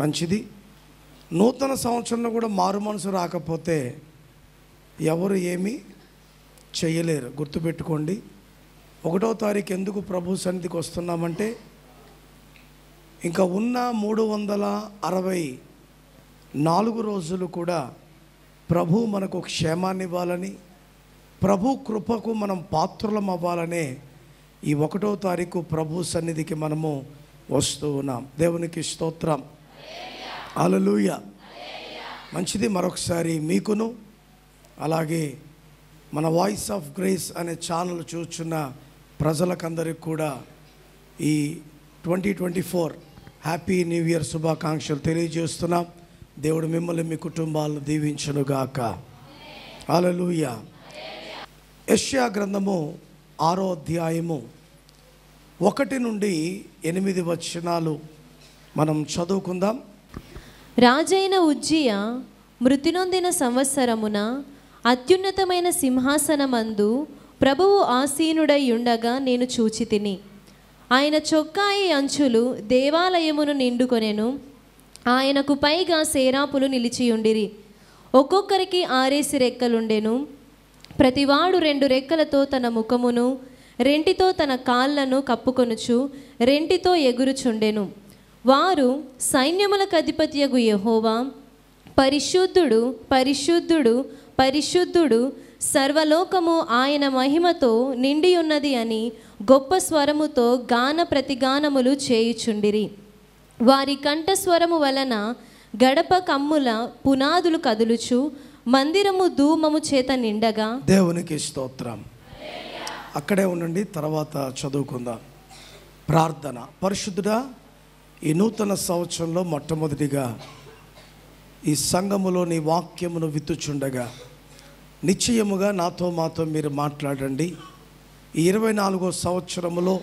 మంచిది. నూతన సంవత్సరంలో కూడా మారు మనసు రాకపోతే ఎవరు ఏమీ చేయలేరు. గుర్తుపెట్టుకోండి. 1వ తారీఖు ఎందుకు ప్రభు సన్నిధికి వస్తున్నామంటే, ఇంకా ఉన్న 364 రోజులు కూడా ప్రభు మనకు క్షేమాన్ని ఇవ్వాలని, ప్రభు కృపకు మనం పాత్రులం అవ్వాలనే ఈ 1వ తారీఖు ప్రభు సన్నిధికి మనము వస్తూ ఉన్నాం. దేవునికి స్తోత్రం. హల్లెలూయా. మంచిది. మరొకసారి మీకును అలాగే మన వాయిస్ ఆఫ్ గ్రేస్ అనే ఛానల్ చూస్తున్న ప్రజలకందరికి కూడా ఈ 2024 హ్యాపీ న్యూ ఇయర్ శుభాకాంక్షలు తెలియజేస్తున్నాం. దేవుడు మిమ్మల్ని మీ కుటుంబాలను దీవించునుగాక. హల్లెలూయా. యెషయా గ్రంథము 6వ అధ్యాయము 1 నుండి 8 వచనాలు మనం చదువుకుందాం. రాజైన ఉజ్జియా మృతి నొందిన సంవత్సరమున అత్యున్నతమైన సింహాసనమందు ప్రభువు ఆసీనుడై ఉండగా నేను చూచితిని. ఆయన చొక్కాయి అంచులు దేవాలయమును నిండుకొనెను. ఆయనకు పైగా సేరాపులు నిలిచియుండిరి. ఒక్కొక్కరికి 6 రెక్కలుండెను. ప్రతివాడు 2 రెక్కలతో తన ముఖమును, 2 తన కాళ్ళను కప్పుకొనుచు 2 ఎగురుచుండెను. వారు సైన్యములకు అధిపతియగు యెహోవా, పరిశుద్ధుడు పరిశుద్ధుడు పరిశుద్ధుడు, సర్వలోకము ఆయన మహిమతో నిండి ఉన్నది అని గొప్ప స్వరముతో గాన ప్రతిగానములు చేయుచుండిరి. వారి కంఠస్వరము వలన గడప కమ్ముల పునాదులు కదులుచు మందిరము ధూమము చేత నిండగా. దేవునికి స్తోత్రం. అక్కడే ఉండండి, తర్వాత చదువుకుందాం. ప్రార్థన. పరిశుద్ధుడా, ఈ నూతన సంవత్సరంలో మొట్టమొదటిగా ఈ సంఘములో నీ వాక్యమును విత్తుచుండగా నిశ్చయముగా నాతో మాతో మీరు మాట్లాడండి. ఈ 24వ సంవత్సరములో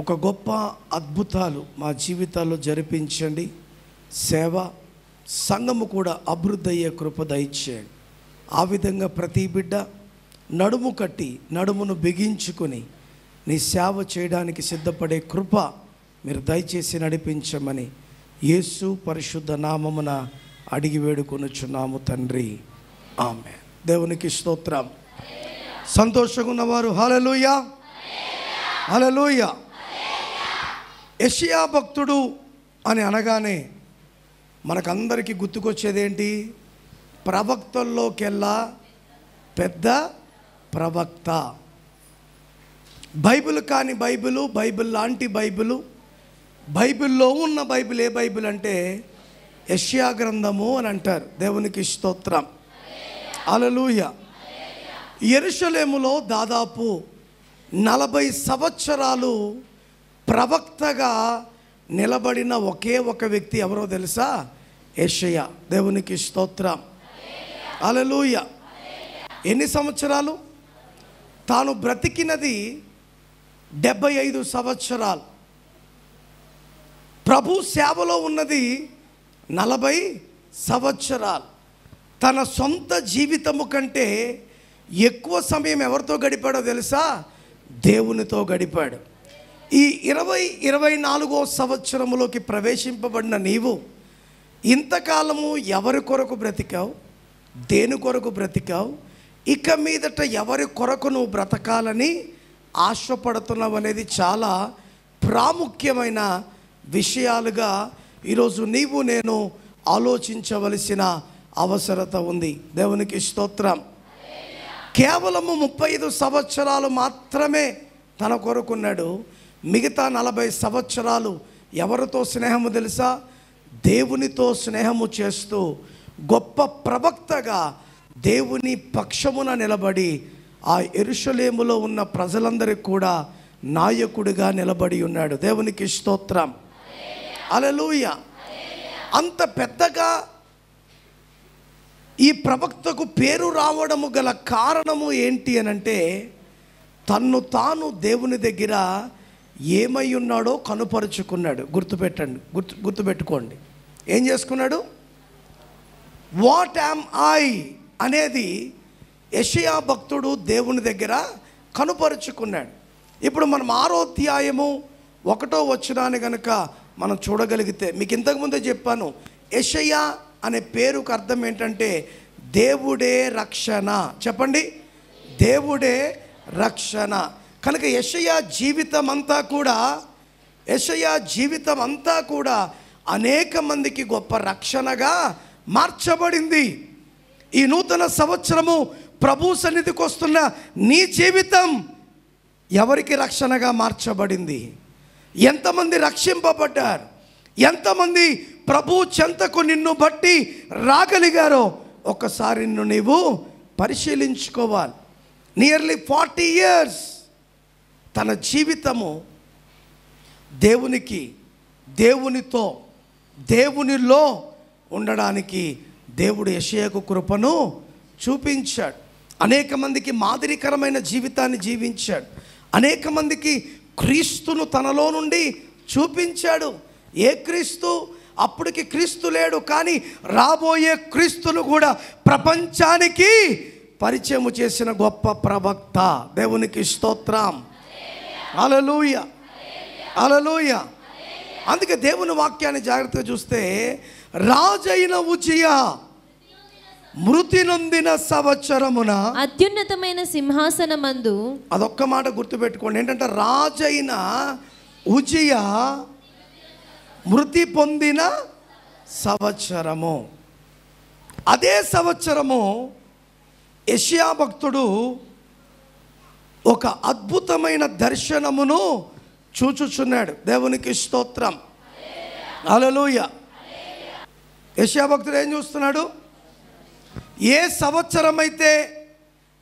ఒక గొప్ప అద్భుతాలు మా జీవితాల్లో జరిపించండి. సేవ సంఘము కూడా అభివృద్ధి అయ్యే కృప దయచేయండి. ఆ విధంగా ప్రతి బిడ్డ నడుము కట్టి నడుమును బిగించుకొని నీ సేవ చేయడానికి సిద్ధపడే కృప మీరు దయచేసి నడిపించమని యేసు పరిశుద్ధ నామమున అడిగి వేడుకొనుచున్నాము తండ్రి. ఆమేన్. దేవునికి స్తోత్రం. సంతోషంగా ఉన్నవారు హల్లెలూయా, హల్లెలూయా. యెషయా భక్తుడు అని అనగానే మనకందరికీ గుర్తుకొచ్చేదేంటి? ప్రవక్తల్లోకెల్లా పెద్ద ప్రవక్త. బైబిల్ కాని బైబిలు, బైబిల్ లాంటి బైబిలు, బైబిల్లో ఉన్న బైబిల్ ఏ బైబిల్ అంటే యెషయా గ్రంథము అని అంటారు. దేవునికి స్తోత్రం. హల్లెలూయా. యెరూషలేములో దాదాపు 40 సంవత్సరాలు ప్రవక్తగా నిలబడిన ఒకే ఒక వ్యక్తి ఎవరో తెలుసా? యెషయా. దేవునికి స్తోత్రం. హల్లెలూయా. ఎన్ని సంవత్సరాలు? తాను బ్రతికినది 75 సంవత్సరాలు. ప్రభు సేవలో ఉన్నది 40 సంవత్సరాలు. తన సొంత జీవితము కంటే ఎక్కువ సమయం ఎవరితో గడిపాడో తెలుసా? దేవునితో గడిపాడు. ఈ 24వ సంవత్సరములోకి ప్రవేశింపబడిన నీవు ఇంతకాలము ఎవరి కొరకు బ్రతికావు? దేని కొరకు బ్రతికావు? ఇక మీదట ఎవరి కొరకు నువ్వు బ్రతకాలని ఆశపడుతున్నావు అనేది చాలా ప్రాముఖ్యమైన విషయాలుగా ఈరోజు నీవు నేను ఆలోచించవలసిన అవసరత ఉంది. దేవునికి స్తోత్రం. కేవలము 35 సంవత్సరాలు మాత్రమే తన కొరకున్నాడు. మిగతా 40 సంవత్సరాలు ఎవరితో స్నేహము తెలుసా? దేవునితో స్నేహము చేస్తూ గొప్ప ప్రవక్తగా దేవుని పక్షమున నిలబడి ఆ యెరూషలేములో ఉన్న ప్రజలందరికీ కూడా నాయకుడిగా నిలబడి ఉన్నాడు. దేవునికి స్తోత్రం. హల్లెలూయా. అంత పెద్దగా ఈ ప్రవక్తకు పేరు రావడము గల కారణము ఏంటి అనంటే, తన్ను తాను దేవుని దగ్గర ఏమై ఉన్నాడో కనుపరుచుకున్నాడు. గుర్తుపెట్టుకోండి. ఏం చేసుకున్నాడు? వాట్ యామ్ ఐ అనేది యెషయా భక్తుడు దేవుని దగ్గర కనుపరుచుకున్నాడు. ఇప్పుడు మనం 6వ అధ్యాయము 1వ వచనాన్ని కనుక మనం చూడగలిగితే, మీకు ఇంతకుముందే చెప్పాను, యెషయా అనే పేరుకు అర్థం ఏంటంటే దేవుడే రక్షణ. చెప్పండి, దేవుడే రక్షణ. కనుక యెషయా జీవితం అంతా కూడా అనేక మందికి గొప్ప రక్షణగా మార్చబడింది. ఈ నూతన సంవత్సరము ప్రభు సన్నిధికి వస్తున్న నీ జీవితం ఎవరికి రక్షణగా మార్చబడింది? ఎంతమంది రక్షింపబడ్డారు? ఎంతమంది ప్రభు చెంతకు నిన్ను బట్టి రాగలిగారో ఒక్కసారి నిన్ను నీవు పరిశీలించుకోవాలి. నియర్లీ 40 years తన జీవితము దేవునితో దేవునిలో ఉండడానికి దేవుడు యెషయాకు కృపను చూపించాడు. అనేక మందికి మాదిరికరమైన జీవితాన్ని జీవించాడు. అనేక మందికి క్రీస్తును తనలో నుండి చూపించాడు. ఏ క్రీస్తు? అప్పటికి క్రీస్తు లేడు, కానీ రాబోయే క్రీస్తును కూడా ప్రపంచానికి పరిచయం చేసిన గొప్ప ప్రవక్త. దేవునికి స్తోత్రం. హల్లెలూయా, హల్లెలూయా. అందుకే దేవుని వాక్యాన్ని జాగ్రత్తగా చూస్తే, రాజైన ఉజ్జియా మృతి నొందిన సంవత్సరమున అత్యున్నతమైన సింహాసనమందు, అదొక్క మాట గుర్తుపెట్టుకోండి, ఏంటంటే రాజైన ఉజ్జియా మృతి పొందిన సంవత్సరము. అదే సంవత్సరము యెషయా భక్తుడు ఒక అద్భుతమైన దర్శనమును చూచుచున్నాడు. దేవునికి స్తోత్రం. హల్లెలూయా. యెషయా భక్తుడు ఏం చూస్తున్నాడు? ఏ సంవత్సరం అయితే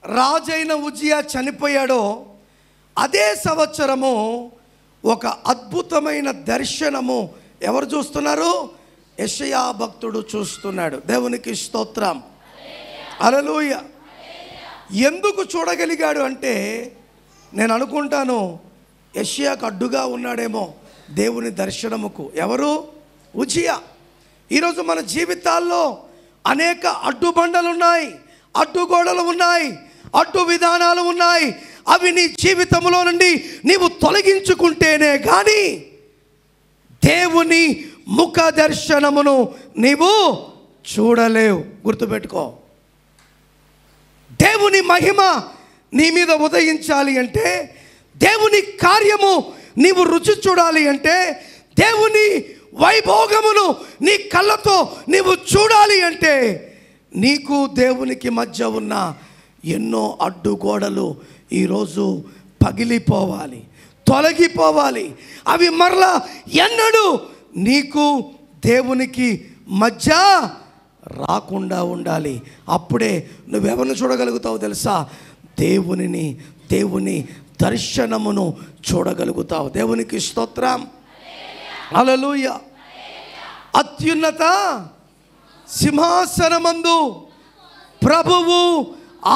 రాజైన ఉజ్జియా చనిపోయాడో అదే సంవత్సరము ఒక అద్భుతమైన దర్శనము ఎవరు చూస్తున్నారు? యెషయా భక్తుడు చూస్తున్నాడు. దేవునికి స్తోత్రం. హల్లెలూయా. ఎందుకు చూడగలిగాడు అంటే, నేను అనుకుంటాను యెషయాకు అడ్డుగా ఉన్నాడేమో దేవుని దర్శనముకు. ఎవరు? ఉజ్జియా. ఈరోజు మన జీవితాల్లో అనేక అడ్డుబండలు ఉన్నాయి, అడ్డుగోడలు ఉన్నాయి, అడ్డు విధానాలు ఉన్నాయి. అవి నీ జీవితంలో నుండి నీవు తొలగించుకుంటేనే కానీ దేవుని ముఖ దర్శనమును నీవు చూడలేవు. గుర్తుపెట్టుకో, దేవుని మహిమ నీ మీద ఉదయించాలి అంటే, దేవుని కార్యము నీవు రుచి చూడాలి అంటే, దేవుని వైభోగమును నీ కళ్ళతో నీవు చూడాలి అంటే, నీకు దేవునికి మధ్య ఉన్న ఎన్నో అడ్డుగోడలు ఈరోజు పగిలిపోవాలి, తొలగిపోవాలి. అవి మరలా ఎన్నడూ నీకు దేవునికి మధ్య రాకుండా ఉండాలి. అప్పుడే నువ్వెవరిని చూడగలుగుతావు తెలుసా? దేవుని దర్శనమును చూడగలుగుతావు. దేవునికి స్తోత్రం. హల్లెలూయా. అత్యున్నత సింహాసనమందు ప్రభువు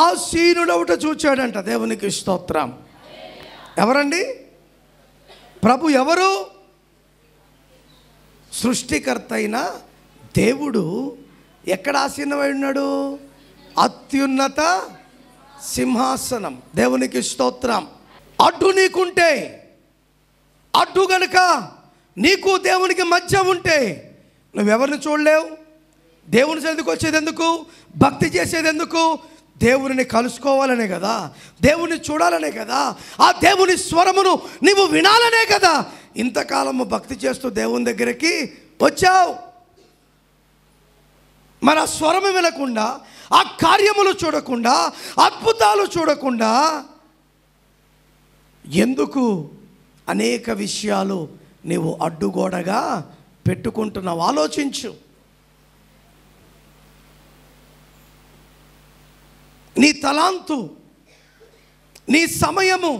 ఆసీనుడవుట చూచాడంట. దేవునికి స్తోత్రం. ఎవరండి ప్రభు? ఎవరు? సృష్టికర్త అయిన దేవుడు ఎక్కడ ఆసీనమై ఉన్నాడు? అత్యున్నత సింహాసనం. దేవునికి స్తోత్రం. అడ్డు నీకుంటే, అడ్డు గనుక నీకు దేవునికి మధ్య ఉంటే నువ్వెవరిని చూడలేవు. దేవుని సన్నిధికి వచ్చేది ఎందుకు? భక్తి చేసేది ఎందుకు? దేవుని కలుసుకోవాలనే కదా, దేవుని చూడాలనే కదా, ఆ దేవుని స్వరమును నీవు వినాలనే కదా ఇంతకాలము భక్తి చేస్తూ దేవుని దగ్గరికి వచ్చావు. మన స్వరము వినకుండా, ఆ కార్యములు చూడకుండా, అద్భుతాలు చూడకుండా ఎందుకు అనేక విషయాలు నీవు అడ్డుగోడగా పెట్టుకుంటున్నావు? ఆలోచించు. నీ తలాంతు, నీ సమయము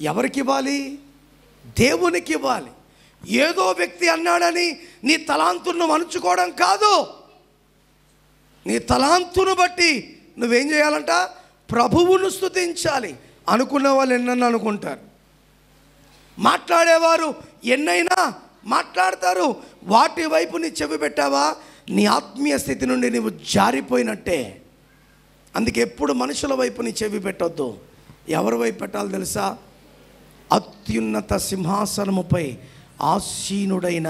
ఎవరికి ఇవ్వాలి? దేవునికి ఇవ్వాలి. ఏదో వ్యక్తి అన్నాడని నీ తలాంతును మనుచుకోవడం కాదు. నీ తలాంతును బట్టి నువ్వేం చేయాలంట? ప్రభువును స్తుతించాలి. అనుకున్న వాళ్ళు ఎన్నన్నా అనుకుంటారు, మాట్లాడేవారు ఎన్నైనా మాట్లాడతారు. వాటి వైపు నీ చెవి పెట్టావా, నీ ఆత్మీయ స్థితి నుండి నీవు జారిపోయినట్టే. అందుకే ఎప్పుడు మనుషుల వైపు నీ చెవి పెట్టొద్దు. ఎవరి వైపు పెట్టాలి తెలుసా? అత్యున్నత సింహాసనముపై ఆసీనుడైన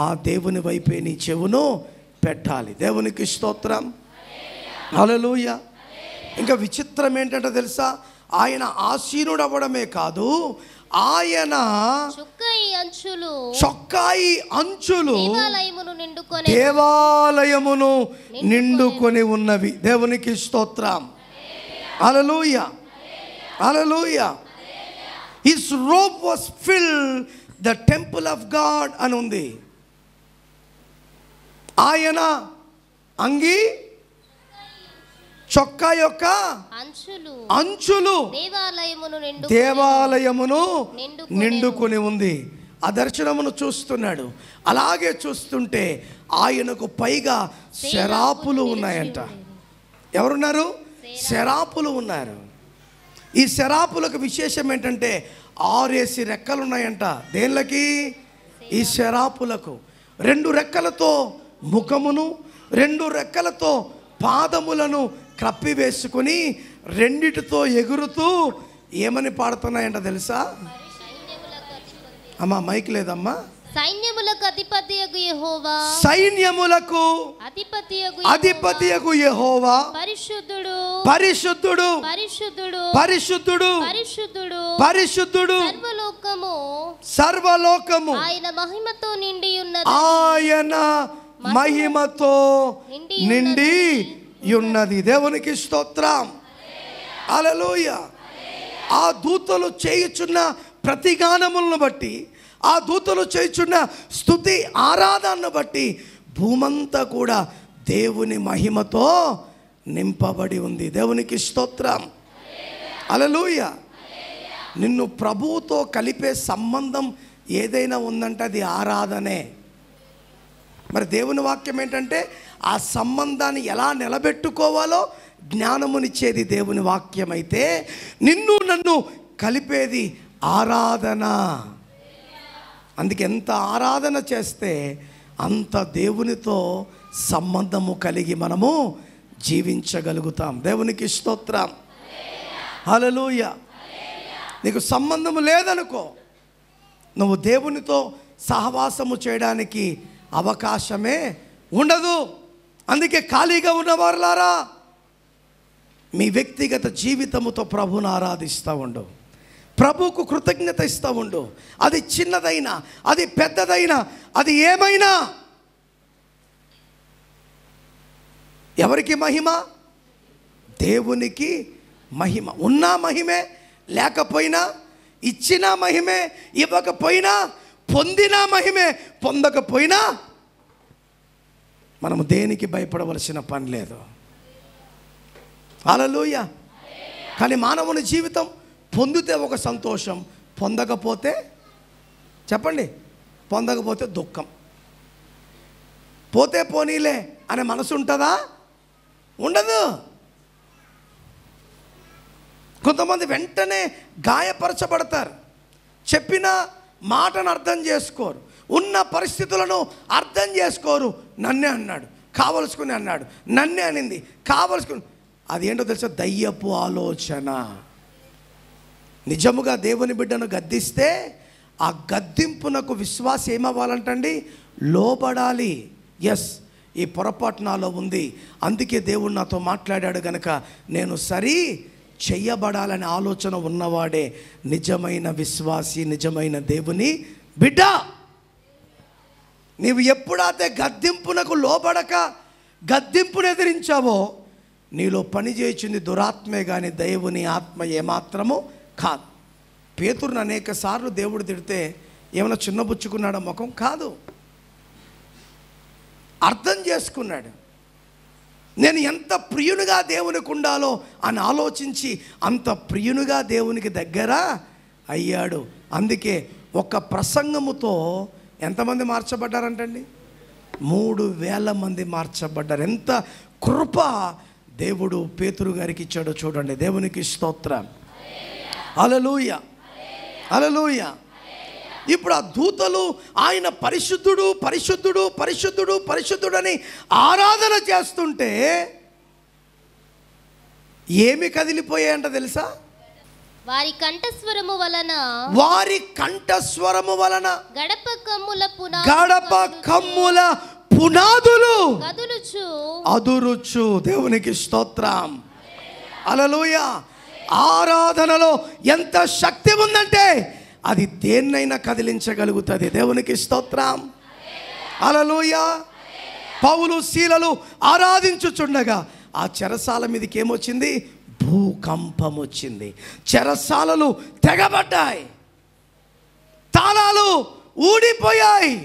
ఆ దేవుని వైపే నీ చెవును పెట్టాలి. దేవునికి స్తోత్రం. హల్లెలూయా. ఇంకా విచిత్రం ఏంటంటే తెలుసా, ఆయన ఆసీనుడు అవ్వడమే కాదు, ఆయన చొక్కాయి అంచులు దేవాలయమును నిండుకొని ఉన్నవి. దేవునికి స్తోత్రం. Hallelujah. Hallelujah. His robe was filled the temple of God అని ఉంది. ఆయన అంగి చొక్కా యొక్క అంచులు దేవాలయమును నిండుకొని ఉంది. ఆ దర్శనమును చూస్తున్నాడు. అలాగే చూస్తుంటే ఆయనకు పైగా శరాపులు ఉన్నాయంట. ఎవరున్నారు? శరాపులు ఉన్నారు. ఈ శరాపులకు విశేషం ఏంటంటే 6 రెక్కలు ఉన్నాయంట. దేనిలకి? ఈ శరాపులకు. 2 రెక్కలతో ముఖమును, 2 రెక్కలతో పాదములను కప్పివేసుకుని 2టితో ఎగురుతూ ఏమని పాడుతున్నాయంట తెలుసా? అమ్మా మైక్ లేదమ్మా. సైన్యములకు అధిపతియగు యెహోవా, సైన్యములకు అధిపతియగు యెహోవా పరిశుద్ధుడు పరిశుద్ధుడు పరిశుద్ధుడు పరిశుద్ధుడు పరిశుద్ధుడు పరిశుద్ధుడు. సర్వలోకము ఆయన మహిమతో నిండి ఉన్నది. ఆయన మహిమతో నిండి ఉన్నది. దేవునికి స్తోత్రం. హల్లెలూయా. ఆ దూతలు చేయుచున్న ప్రతిగానములను బట్టి, ఆ దూతలు చేయుచున్న స్తుతి ఆరాధనను బట్టి భూమంతా కూడా దేవుని మహిమతో నింపబడి ఉంది. దేవునికి స్తోత్రం. హల్లెలూయా. నిన్ను ప్రభువుతో కలిపే సంబంధం ఏదైనా ఉందంటే అది ఆరాధనే. మరి దేవుని వాక్యం ఏంటంటే ఆ సంబంధాన్ని ఎలా నిలబెట్టుకోవాలో జ్ఞానమునిచ్చేది దేవుని వాక్యం అయితే, నిన్ను నన్ను కలిపేది ఆరాధన. అందుకే ఎంత ఆరాధన చేస్తే అంత దేవునితో సంబంధము కలిగి మనము జీవించగలుగుతాం. దేవునికి స్తోత్రం. హల్లెలూయా. నీకు సంబంధము లేదనుకో, నువ్వు దేవునితో సహవాసము చేయడానికి అవకాశమే ఉండదు. అందుకే ఖాళీగా ఉన్నవారులారా, మీ వ్యక్తిగత జీవితముతో ప్రభువును ఆరాధిస్తూ ఉండు. ప్రభువుకు కృతజ్ఞత ఇస్తూ ఉండు. అది చిన్నదైనా, అది పెద్దదైనా, అది ఏమైనా. ఎవరికి మహిమ? దేవునికి మహిమ. ఉన్నా మహిమే, లేకపోయినా, ఇచ్చినా మహిమే, ఇవ్వకపోయినా, పొందినా మహిమే, పొందకపోయినా మనము దేనికి భయపడవలసిన పని లేదు. హల్లెలూయా. కానీ మానవుని జీవితం పొందితే ఒక సంతోషం, పొందకపోతే చెప్పండి, పొందకపోతే దుఃఖం. పోతే పోనీలే అనే మనసు ఉంటుందా? ఉండదు. కొంతమంది వెంటనే గాయపరచబడతారు. చెప్పిన మాటను అర్థం చేసుకోరు, ఉన్న పరిస్థితులను అర్థం చేసుకోరు. నన్నే అన్నాడు, కావలసుకుని అన్నాడు, నన్నే అనింది, కావలసుకుని. అది ఏంటో తెలుసా? దయ్యపు ఆలోచన. నిజముగా దేవుని బిడ్డను గద్దిస్తే ఆ గద్దింపునకు విశ్వాసం ఏమవ్వాలంటండి? లోబడాలి. ఎస్, ఈ పొరపాటు నాలో ఉంది, అందుకే దేవుడు నాతో మాట్లాడాడు గనక నేను సరి చెయ్యబడాలనే ఆలోచన ఉన్నవాడే నిజమైన విశ్వాసి, నిజమైన దేవుని బిడ్డ. నీవు ఎప్పుడైతే గద్దింపునకు లోబడక గద్దింపును ఎదిరించావో నీలో పనిచేయించింది దురాత్మే కానీ దేవుని ఆత్మ ఏమాత్రము కాదు. పేతురుని అనేక సార్లు దేవుడు తిడితే ఏమైనా చిన్నబుచ్చుకున్నాడా? ముఖం కాదు, అర్థం చేసుకున్నాడు. నేను ఎంత ప్రియునిగా దేవునికి ఉండాలో అని ఆలోచించి అంత ప్రియునిగా దేవునికి దగ్గర అయ్యాడు. అందుకే ఒక ప్రసంగముతో ఎంతమంది మార్చబడ్డారంటండి? 3,000 మంది మార్చబడ్డారు. ఎంత కృప దేవుడు పేతురు గారికి ఇచ్చాడో చూడండి. దేవునికి స్తోత్రం. హల్లెలూయా. హల్లెలూయా. ఇప్పుడు ఆ దూతలు ఆయన పరిశుద్ధుడు పరిశుద్ధుడు పరిశుద్ధుడు పరిశుద్ధుడని ఆరాధన చేస్తుంటే ఏమి కదిలిపోయాయంట తెలుసా? వారి కంఠస్వరము వలన గడప కమ్ముల పునాదులు అదురుచు. దేవునికి స్తోత్రం. హల్లెలూయా. ఆరాధనలో ఎంత శక్తి ఉందంటే అది దేన్నైనా కదిలించగలుగుతుంది. దేవునికి స్తోత్రం. హల్లెలూయా. పౌలు శీలలు ఆరాధించుచుండగా ఆ చెరసాల మీదకి ఏమొచ్చింది? భూకంపం వచ్చింది. చెరసాలలు తెగబడ్డాయి, తాళాలు ఊడిపోయాయి,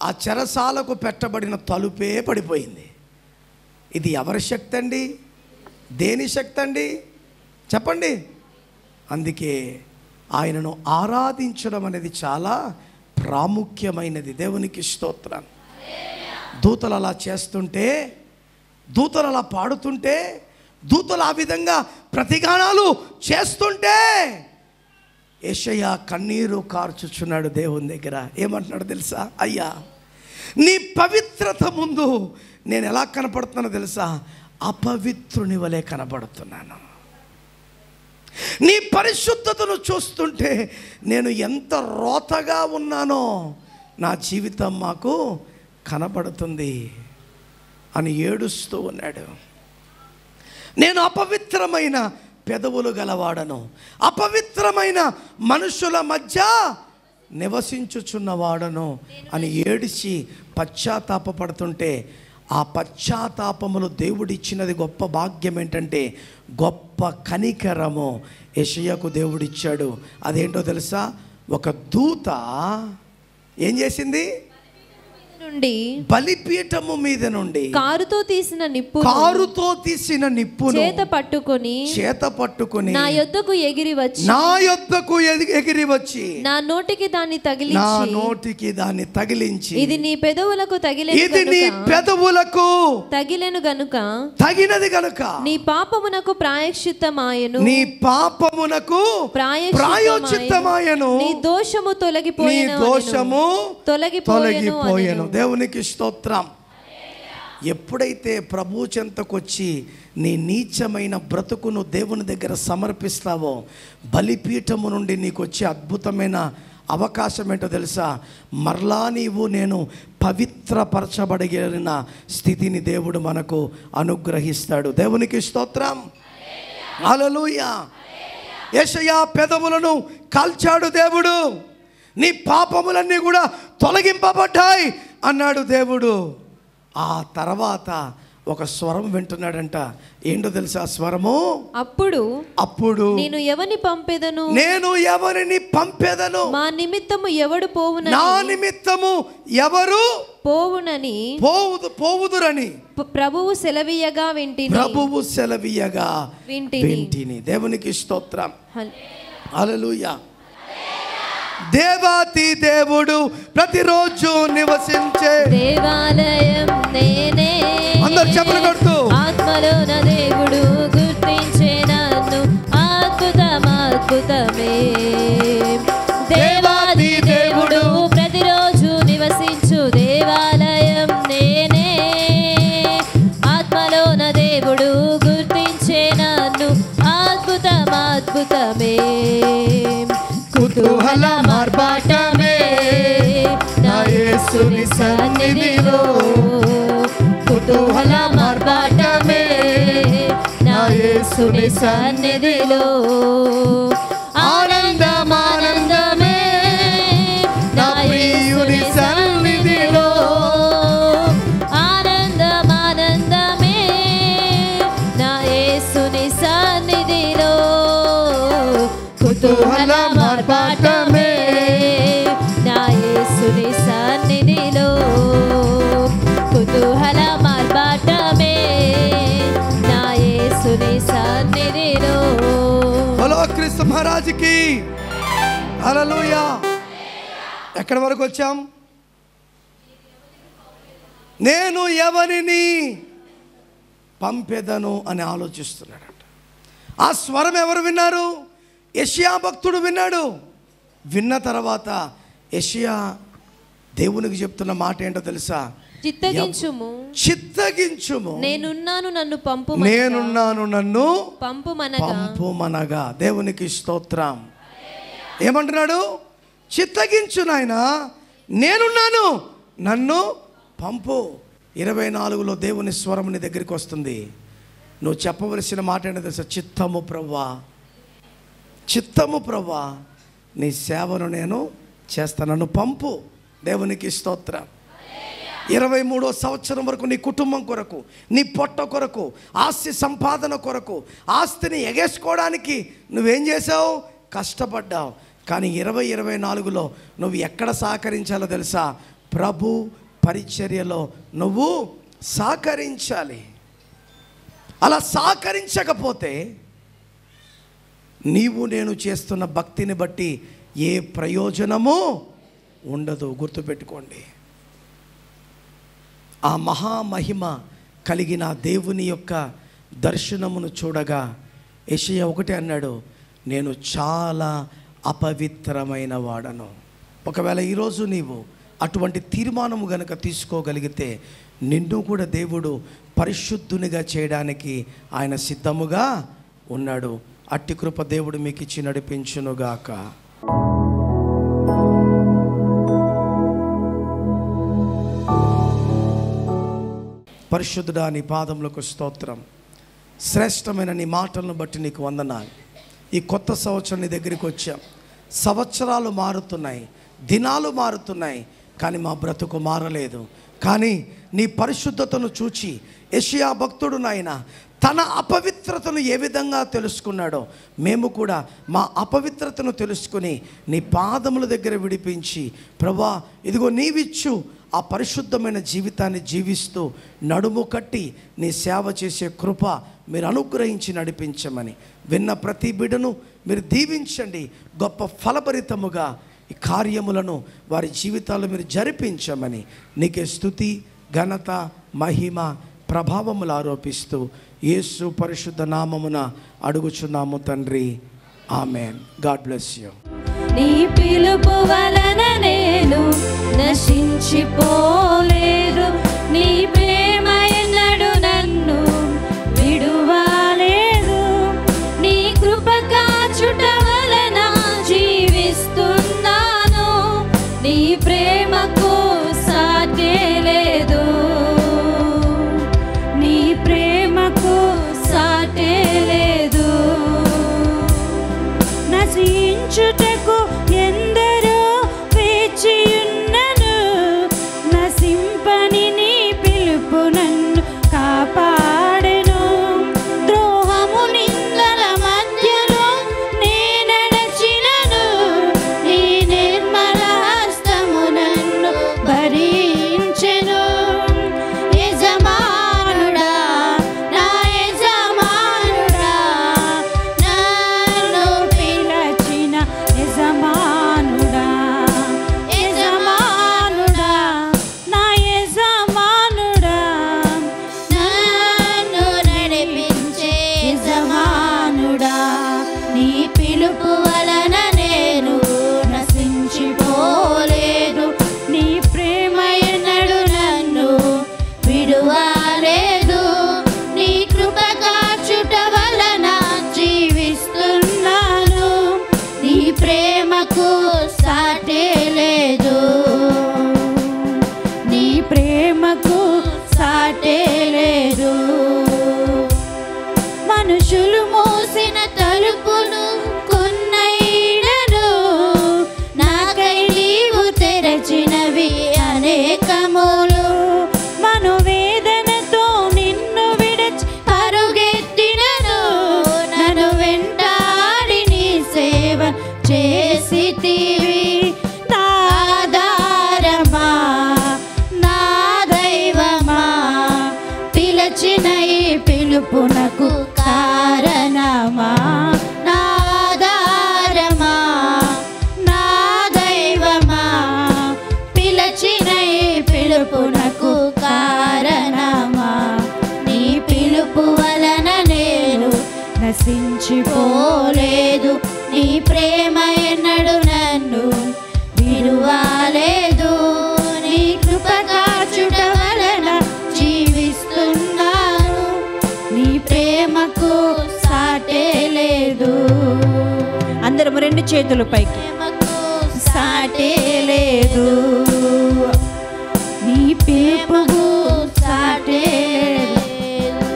ఆ చెరసాలకు పెట్టబడిన తలుపే పడిపోయింది. ఇది ఎవరి శక్తి అండి? దేని శక్తి అండి? చెప్పండి. అందుకే ఆయనను ఆరాధించడం అనేది చాలా ప్రాముఖ్యమైనది. దేవునికి స్తోత్రం. దూతలు అలా చేస్తుంటే, దూతలు అలా పాడుతుంటే, దూతలు ఆ విధంగా ప్రతిగానాలు చేస్తుంటే యెషయా కన్నీరు కార్చుచున్నాడు దేవుని దగ్గర. ఏమంటున్నాడు తెలుసా? అయ్యా, నీ పవిత్రత ముందు నేను ఎలా కనపడుతున్నానో తెలుసా? అపవిత్రుని వలె కనపడుతున్నాను. నీ పరిశుద్ధతను చూస్తుంటే నేను ఎంత రోతగా ఉన్నానో నా జీవితం మాకు కనపడుతుంది అని ఏడుస్తూ ఉన్నాడు. నేను అపవిత్రమైన పెదవులు గలవాడను, అపవిత్రమైన మనుషుల మధ్య నివసించుచున్నవాడను అని ఏడిచి పశ్చాత్తాపడుతుంటే, ఆ పశ్చాత్తాపములు దేవుడిచ్చినది గొప్ప భాగ్యం ఏంటంటే గొప్ప కనికరము యెషయాకు దేవుడిచ్చాడు. అదేంటో తెలుసా? ఒక దూత ఏం చేసింది? బలిపీఠము మీద నుండి కారుతో తీసిన నిప్పును చేత పట్టుకొని నా యొద్దకు ఎగిరి వచ్చి నా నోటికి దాన్ని తగిలించి ఇది నీ పెదవులకు తగిలెను గనుక నీ పాపమునకు ప్రాయశ్చిత్తమాయెను నీ దోషము తొలగిపోయెను. దేవునికి స్తోత్రం. ఎప్పుడైతే ప్రభు చెంతకొచ్చి నీ నీచమైన బ్రతుకును దేవుని దగ్గర సమర్పిస్తావో, బలిపీఠము నుండి నీకు వచ్చే అద్భుతమైన అవకాశం ఏంటో తెలుసా? మరలా నేను పవిత్రపరచబడగలిగిన స్థితిని దేవుడు మనకు అనుగ్రహిస్తాడు. దేవునికి స్తోత్రం. హల్లెలూయా. యెషయా పెదవులను కాల్చాడు దేవుడు. నీ పాపములన్నీ కూడా తొలగింపబడ్డాయి అన్నాడు దేవుడు. ఆ తర్వాత ఒక స్వరం వింటున్నాడంట. ఏంటో తెలుసా స్వరము? అప్పుడు నేను ఎవరిని పంపెదను, మా నిమిత్తము ఎవడు పోవునని, నా నిమిత్తము ఎవరు పోవుదురని ప్రభువు సెలవీయగా వింటిని. దేవునికి స్తోత్రం. హల్లెలూయా. దేవాతి దేవుడు ప్రతిరోజు నివసించే దేవాలయం నేనే. అందరు చెప్పులు కొడుతూ ఆత్మలో నా దేవుడు గుర్తించే నన్ను అద్భుతమే. దేవాది దేవుడు ప్రతిరోజు నివసించు దేవాలయం నేనే. ఆత్మలో నా దేవుడు గుర్తించే నన్ను అద్భుతమే. కుతూహల మార్పాటమే నా యేసుని సన్నిధిలో, కుతూహల మార్పాటమే నా యేసుని సన్నిధిలో. ఆనందమే నా ప్రియుని సన్నిధిలో. ఆనందమే నా యేసుని సన్నిధిలో. కుతూహల మార్పాటమే నా యేసుని సన్నిధిలో. కుతూహల మార్పాటమే నా యేసుని సన్నిధిలో. హలో క్రీస్తు మహారాజుకి హల్లెలూయా. ఎక్కడి వరకు వచ్చాం? నేను ఎవరిని పంపెదను అని ఆలోచిస్తున్నాడట. ఆ స్వరం ఎవరు విన్నారు? యెషయా భక్తుడు విన్నాడు. విన్న తర్వాత యెషయా దేవునికి చెప్తున్న మాట ఏంటో తెలుసా? చిత్తగించుము, నేనున్నాను నన్ను పంపుమనగా. దేవునికి స్తోత్రం. ఏమంటున్నాడు? చిత్తగించు నాయనా, నేనున్నాను, నన్ను పంపు. 24లో దేవుని స్వరం నీ దగ్గరికి వస్తుంది. నువ్వు చెప్పవలసిన మాట ఏంటో తెలుసా? చిత్తము ప్రవ్వా, నీ సేవను నేను చేస్తాను, నన్ను పంపు. దేవునికి స్తోత్రం. 23వ సంవత్సరం వరకు నీ కుటుంబం కొరకు, నీ పొట్ట కొరకు, ఆస్తి సంపాదన కొరకు, ఆస్తిని ఎగేసుకోవడానికి నువ్వేం చేసావు? కష్టపడ్డావు. కానీ 2024లో నువ్వు ఎక్కడ సహకరించాలో తెలుసా? ప్రభు పరిచర్యలో నువ్వు సహకరించాలి. అలా సహకరించకపోతే నీవు నేను చేస్తున్న భక్తిని బట్టి ఏ ప్రయోజనము ఉండదు. గుర్తుపెట్టుకోండి. ఆ మహామహిమ కలిగిన దేవుని యొక్క దర్శనమును చూడగా యెషయా ఒకటే అన్నాడు, నేను చాలా అపవిత్రమైన వాడను. ఒకవేళ ఈరోజు నీవు అటువంటి తీర్మానము గనుక తీసుకోగలిగితే నిన్ను కూడా దేవుడు పరిశుద్ధునిగా చేయడానికి ఆయన సిద్ధముగా ఉన్నాడు. అట్టి కృప దేవుడు మీకు ఇచ్చి నడిపించునుగాక. పరిశుద్ధుడా, నీ పాదములకు స్తోత్రం. శ్రేష్టమైన నీ మాటలను బట్టి నీకు వందనాలు. ఈ కొత్త సంవత్సరం నీ దగ్గరికి వచ్చాం. సంవత్సరాలు మారుతున్నాయి, దినాలు మారుతున్నాయి, కానీ మా బ్రతుకు మారలేదు. కానీ నీ పరిశుద్ధతను చూచి యెషయా భక్తుడు నాయన తన అపవిత్రతను ఏ విధంగా తెలుసుకున్నాడో మేము కూడా మా అపవిత్రతను తెలుసుకుని నీ పాదముల దగ్గర విడిపించి, ప్రభా ఇదిగో నీవిచ్చు ఆ పరిశుద్ధమైన జీవితాన్ని జీవిస్తూ నడుము కట్టి నీ సేవ చేసే కృప మీరు అనుగ్రహించి నడిపించమని, విన్న ప్రతి బిడ్డను మీరు దీవించండి. గొప్ప ఫలభరితముగా ఈ కార్యములను వారి జీవితాల్లో మీరు జరిపించమని నీకే స్తుతి, ఘనత, మహిమ, ప్రభావములు ఆరోపిస్తూ యేసు పరిశుద్ధ నామమున అడుగుచున్నాము తండ్రి. ఆమెన్. God bless you. నీ పిలుపు వలన నేను నశించిపోలేదు, నీ ప్రేమ ఎన్నడు నన్ను విడువలేదు, నీ కృప కాచుట వలన జీవిస్తున్నాను, నీ ప్రేమకు సాటి లేదు, నీ ప్రేమకు సాటి లేదు. నశించుటకు ఎందరో వేచియున్నను, నశింపని నీ పిలుపు నన్ను కాపాడెను. ద్రోహము నిందల మధ్యలో నే నడచినను, నీ నిర్మల హస్తము నన్ను భరించెను. యజమానుడా, నా యజమానుడా, నన్ను పిలచిన యజమానుడా, యజమానుడా, నా యజమానుడా, నన్ను నడిపించే యజమానుడా, నీ పిలుపు వలన నేను నశించిపోలేదు, నీ ప్రేమ ఎన్నడు నన్ను విడువలేదు, నీ కృప కాచుట వలన జీవిస్తున్నాను, నీ ప్రేమకు సాటి లేదు, నీ ప్రేమకు సాటి లేదు. మనుషులు మూసిన తలుపును కొన్నైనను, నాకై నీవు తెరచినవి అనేకములు. మనోవేదనతో నిన్ను విడిచి పరుగెత్తినను, నన్ను వెంటాడి నీ సేవ చేసితివి. నా ఆధారమా, నా దైవమా, పిలచిన ఈ పిలుపునకు కారణమా. నా ఆధారమా, నా దైవమా, పిలచిన ఈ పిలుపునకు కారణమా. నీ పిలుపు వలన నేను నశించిపోలేదు, నీ ప్రేమ ఎన్నడు నన్ను విడువలేదు, నీ కృప కాచుట వలన ప్రేమకు సాటే లేదు. అందరం రెండు చేతుల పైకి. ప్రేమకు సాటే లేదు. నీ ప్రేమకు సాటే లేదు.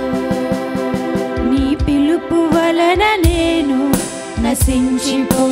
నీ పిలుపు వలన నేను నశించిపోలేదు.